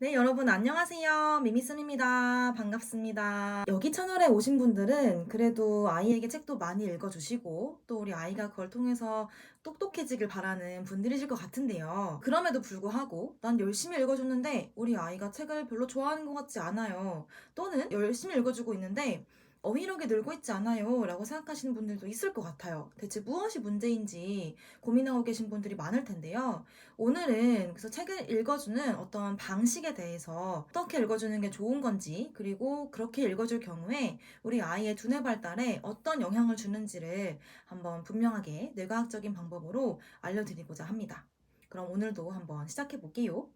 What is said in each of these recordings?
네, 여러분 안녕하세요. 미미순입니다. 반갑습니다. 여기 채널에 오신 분들은 그래도 아이에게 책도 많이 읽어주시고 또 우리 아이가 그걸 통해서 똑똑해지길 바라는 분들이실 것 같은데요. 그럼에도 불구하고 난 열심히 읽어줬는데 우리 아이가 책을 별로 좋아하는 것 같지 않아요. 또는 열심히 읽어주고 있는데 어휘력이 늘고 있지 않아요 라고 생각하시는 분들도 있을 것 같아요. 대체 무엇이 문제인지 고민하고 계신 분들이 많을 텐데요. 오늘은 그래서 책을 읽어주는 어떤 방식에 대해서 어떻게 읽어주는 게 좋은 건지, 그리고 그렇게 읽어줄 경우에 우리 아이의 두뇌 발달에 어떤 영향을 주는지를 한번 분명하게 뇌과학적인 방법으로 알려드리고자 합니다. 그럼 오늘도 한번 시작해 볼게요.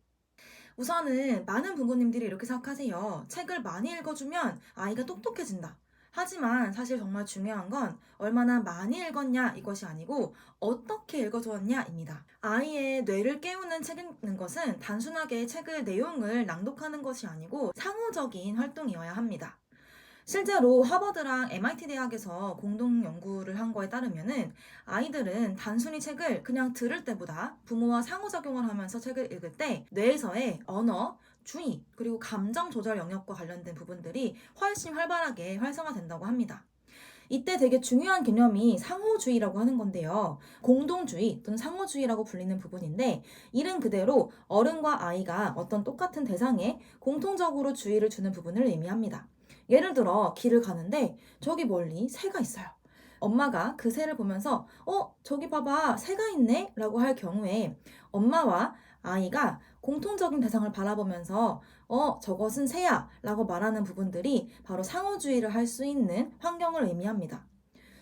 우선은 많은 부모님들이 이렇게 생각하세요. 책을 많이 읽어주면 아이가 똑똑해진다. 하지만 사실 정말 중요한 건 얼마나 많이 읽었냐 이것이 아니고 어떻게 읽어주었냐입니다. 아이의 뇌를 깨우는 책 읽는 것은 단순하게 책의 내용을 낭독하는 것이 아니고 상호적인 활동이어야 합니다. 실제로 하버드랑 MIT 대학에서 공동 연구를 한 거에 따르면은 아이들은 단순히 책을 그냥 들을 때보다 부모와 상호작용을 하면서 책을 읽을 때 뇌에서의 언어, 주의, 그리고 감정 조절 영역과 관련된 부분들이 훨씬 활발하게 활성화된다고 합니다. 이때 되게 중요한 개념이 상호주의라고 하는 건데요. 공동주의 또는 상호주의라고 불리는 부분인데, 이른 그대로 어른과 아이가 어떤 똑같은 대상에 공통적으로 주의를 주는 부분을 의미합니다. 예를 들어 길을 가는데 저기 멀리 새가 있어요. 엄마가 그 새를 보면서 저기 봐봐 새가 있네 라고 할 경우에 엄마와 아이가 공통적인 대상을 바라보면서 저것은 새야 라고 말하는 부분들이 바로 상호주의를 할 수 있는 환경을 의미합니다.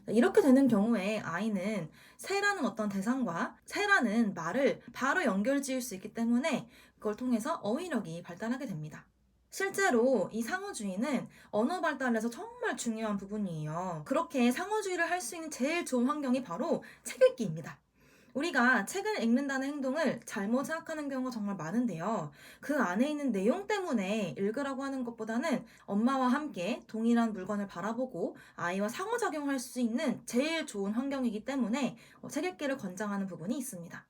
이렇게 되는 경우에 아이는 새라는 어떤 대상과 새라는 말을 바로 연결 지을 수 있기 때문에 그걸 통해서 어휘력이 발달하게 됩니다. 실제로 이 상호주의는 언어 발달에서 정말 중요한 부분이에요. 그렇게 상호주의를 할 수 있는 제일 좋은 환경이 바로 책 읽기입니다. 우리가 책을 읽는다는 행동을 잘못 생각하는 경우가 정말 많은데요. 그 안에 있는 내용 때문에 읽으라고 하는 것보다는 엄마와 함께 동일한 물건을 바라보고 아이와 상호작용할 수 있는 제일 좋은 환경이기 때문에 책 읽기를 권장하는 부분이 있습니다.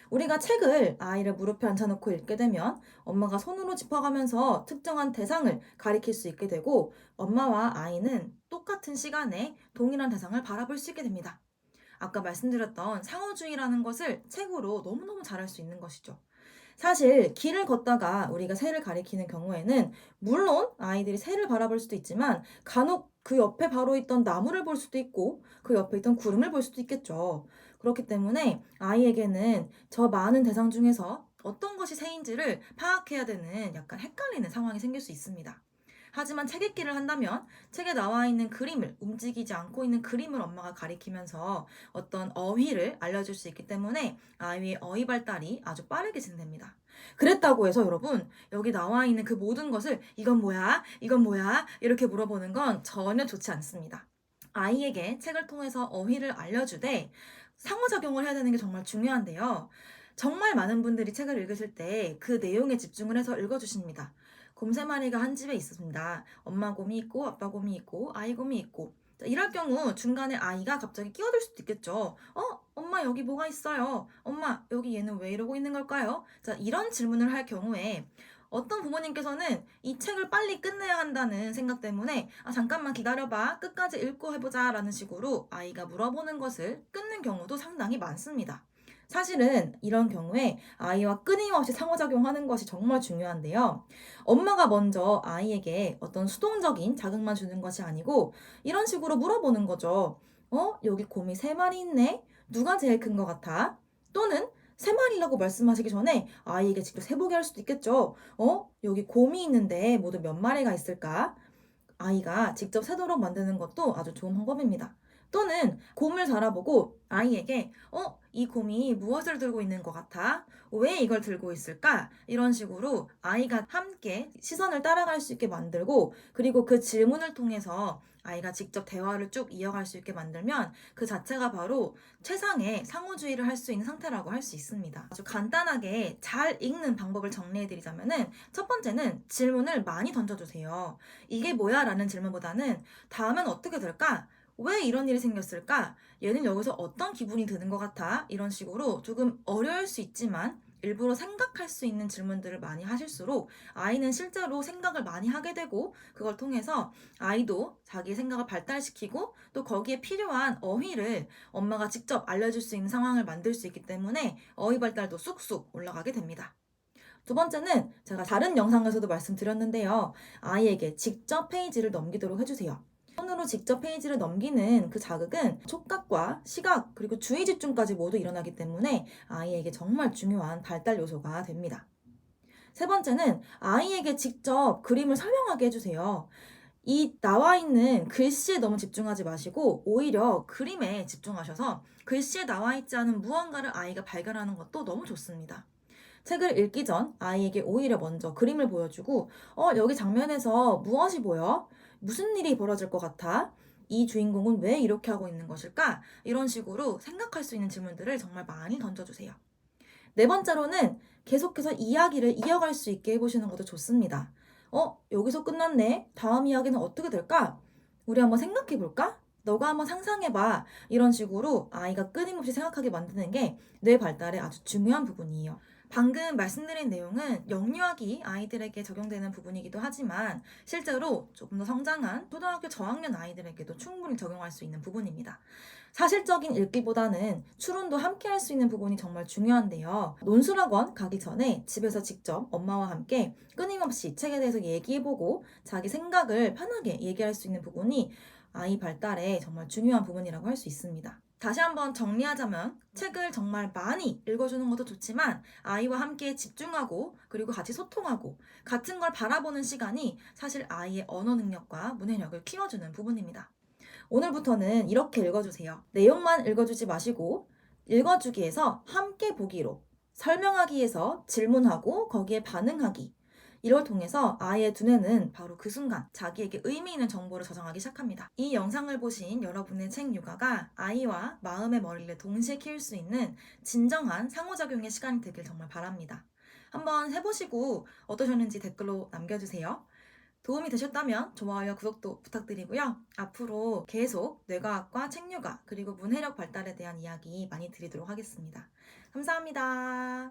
우리가 책을 아이를 무릎에 앉혀놓고 읽게 되면 엄마가 손으로 짚어가면서 특정한 대상을 가리킬 수 있게 되고 엄마와 아이는 똑같은 시간에 동일한 대상을 바라볼 수 있게 됩니다. 아까 말씀드렸던 상호주의라는 것을 책으로 너무너무 잘할 수 있는 것이죠. 사실 길을 걷다가 우리가 새를 가리키는 경우에는 물론 아이들이 새를 바라볼 수도 있지만 간혹 그 옆에 바로 있던 나무를 볼 수도 있고 그 옆에 있던 구름을 볼 수도 있겠죠. 그렇기 때문에 아이에게는 저 많은 대상 중에서 어떤 것이 새인지를 파악해야 되는 약간 헷갈리는 상황이 생길 수 있습니다. 하지만 책 읽기를 한다면 책에 나와 있는 그림을, 움직이지 않고 있는 그림을 엄마가 가리키면서 어떤 어휘를 알려줄 수 있기 때문에 아이의 어휘 발달이 아주 빠르게 진행됩니다. 그랬다고 해서 여러분, 여기 나와 있는 그 모든 것을 이건 뭐야? 이건 뭐야? 이렇게 물어보는 건 전혀 좋지 않습니다. 아이에게 책을 통해서 어휘를 알려주되 상호작용을 해야 되는 게 정말 중요한데요. 정말 많은 분들이 책을 읽으실 때 그 내용에 집중을 해서 읽어주십니다. 곰 세 마리가 한 집에 있었습니다. 엄마 곰이 있고 아빠 곰이 있고 아이 곰이 있고. 자, 이럴 경우 중간에 아이가 갑자기 끼어들 수도 있겠죠. 엄마 여기 뭐가 있어요? 엄마 여기 얘는 왜 이러고 있는 걸까요? 자, 이런 질문을 할 경우에 어떤 부모님께서는 이 책을 빨리 끝내야 한다는 생각 때문에 잠깐만 기다려봐 끝까지 읽고 해보자 라는 식으로 아이가 물어보는 것을 끊는 경우도 상당히 많습니다. 사실은 이런 경우에 아이와 끊임없이 상호작용하는 것이 정말 중요한데요. 엄마가 먼저 아이에게 어떤 수동적인 자극만 주는 것이 아니고 이런 식으로 물어보는 거죠. 여기 곰이 세 마리 있네? 누가 제일 큰 것 같아? 또는 세 마리라고 말씀하시기 전에 아이에게 직접 세보게 할 수도 있겠죠. 여기 곰이 있는데 모두 몇 마리가 있을까? 아이가 직접 세도록 만드는 것도 아주 좋은 방법입니다. 또는 곰을 바라보고 아이에게 이 곰이 무엇을 들고 있는 것 같아? 왜 이걸 들고 있을까? 이런 식으로 아이가 함께 시선을 따라갈 수 있게 만들고 그리고 그 질문을 통해서 아이가 직접 대화를 쭉 이어갈 수 있게 만들면 그 자체가 바로 최상의 상호주의를 할 수 있는 상태라고 할 수 있습니다. 아주 간단하게 잘 읽는 방법을 정리해드리자면은 첫 번째는 질문을 많이 던져주세요. 이게 뭐야? 라는 질문보다는 다음엔 어떻게 될까? 왜 이런 일이 생겼을까? 얘는 여기서 어떤 기분이 드는 것 같아? 이런 식으로 조금 어려울 수 있지만 일부러 생각할 수 있는 질문들을 많이 하실수록 아이는 실제로 생각을 많이 하게 되고 그걸 통해서 아이도 자기 생각을 발달시키고 또 거기에 필요한 어휘를 엄마가 직접 알려줄 수 있는 상황을 만들 수 있기 때문에 어휘 발달도 쑥쑥 올라가게 됩니다. 두 번째는 제가 다른 영상에서도 말씀드렸는데요. 아이에게 직접 페이지를 넘기도록 해주세요. 손으로 직접 페이지를 넘기는 그 자극은 촉각과 시각 그리고 주의 집중까지 모두 일어나기 때문에 아이에게 정말 중요한 발달 요소가 됩니다. 세 번째는 아이에게 직접 그림을 설명하게 해주세요. 이 나와 있는 글씨에 너무 집중하지 마시고 오히려 그림에 집중하셔서 글씨에 나와 있지 않은 무언가를 아이가 발견하는 것도 너무 좋습니다. 책을 읽기 전 아이에게 오히려 먼저 그림을 보여주고, 여기 장면에서 무엇이 보여? 무슨 일이 벌어질 것 같아? 이 주인공은 왜 이렇게 하고 있는 것일까? 이런 식으로 생각할 수 있는 질문들을 정말 많이 던져주세요. 네 번째로는 계속해서 이야기를 이어갈 수 있게 해보시는 것도 좋습니다. 여기서 끝났네. 다음 이야기는 어떻게 될까? 우리 한번 생각해 볼까? 너가 한번 상상해봐. 이런 식으로 아이가 끊임없이 생각하게 만드는 게 뇌 발달에 아주 중요한 부분이에요. 방금 말씀드린 내용은 영유아기 아이들에게 적용되는 부분이기도 하지만 실제로 조금 더 성장한 초등학교 저학년 아이들에게도 충분히 적용할 수 있는 부분입니다. 사실적인 읽기보다는 추론도 함께 할 수 있는 부분이 정말 중요한데요. 논술학원 가기 전에 집에서 직접 엄마와 함께 끊임없이 책에 대해서 얘기해보고 자기 생각을 편하게 얘기할 수 있는 부분이 아이 발달에 정말 중요한 부분이라고 할 수 있습니다. 다시 한번 정리하자면 책을 정말 많이 읽어주는 것도 좋지만 아이와 함께 집중하고 그리고 같이 소통하고 같은 걸 바라보는 시간이 사실 아이의 언어 능력과 문해력을 키워주는 부분입니다. 오늘부터는 이렇게 읽어주세요. 내용만 읽어주지 마시고 읽어주기에서 함께 보기로, 설명하기에서 질문하고 거기에 반응하기, 이걸 통해서 아이의 두뇌는 바로 그 순간 자기에게 의미 있는 정보를 저장하기 시작합니다. 이 영상을 보신 여러분의 책 육아가 아이와 마음의 머리를 동시에 키울 수 있는 진정한 상호작용의 시간이 되길 정말 바랍니다. 한번 해보시고 어떠셨는지 댓글로 남겨주세요. 도움이 되셨다면 좋아요, 구독도 부탁드리고요. 앞으로 계속 뇌과학과 책육아 그리고 문해력 발달에 대한 이야기 많이 드리도록 하겠습니다. 감사합니다.